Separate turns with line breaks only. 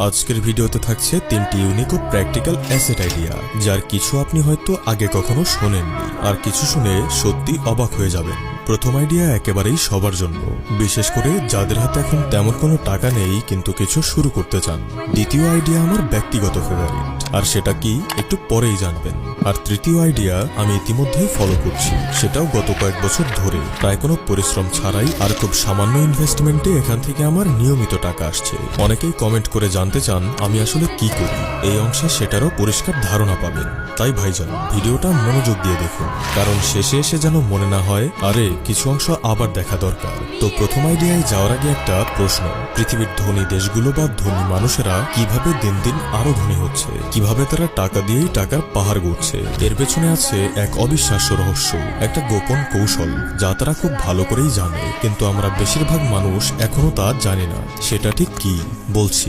আজকের ভিডিওতে থাকছে 3টি ইউনিক ও প্র্যাকটিক্যাল অ্যাসেট আইডিয়া, যার কিছু আপনি হয়তো আগে কখনো শোনেননি, আর কিছু শুনে সত্যি অবাক হয়ে যাবেন। প্রথম আইডিয়া একেবারেই সবার জন্য, বিশেষ করে যাদের হাতে এখন তেমন কোনো টাকা নেই কিন্তু কিছু শুরু করতে চান। দ্বিতীয় আইডিয়া আমার ব্যক্তিগত ফেভারিট, আর সেটা কি একটু পরেই জানবেন। আর তৃতীয় আইডিয়া আমি ইতিমধ্যেই ফলো করছি, সেটাও গত কয়েক বছর ধরে, প্রায় কোনো পরিশ্রম ছাড়াই আর খুব সামান্য ইনভেস্টমেন্টে এখান থেকে আমার নিয়মিত টাকা আসছে। অনেকেই কমেন্ট করে জানতে চান আমি আসলে কি করি, এই অংশে সেটারও পরিষ্কার ধারণা পাবেন। তাই ভাইজান, ভিডিওটা মনোযোগ দিয়ে দেখুন, কারণ শেষে এসে যেন মনে না হয় আরে কিছু অংশ আবার দেখা দরকার। তো প্রথম আইডিয়ায় যাওয়ার আগে একটা প্রশ্ন, পৃথিবীর ধনী দেশগুলো বা ধনী মানুষেরা কিভাবে দিন দিন আরো ধনী হচ্ছে, কিভাবে তারা টাকা দিয়েই টাকার পাহাড় গড়ছে? এর পেছনে আছে এক অবিশ্বাস্য রহস্য, একটা গোপন কৌশল যা তারা খুব ভালো করেই জানে, কিন্তু আমরা বেশিরভাগ মানুষ এখনো তা জানি না। সেটা ঠিক কি বলছি।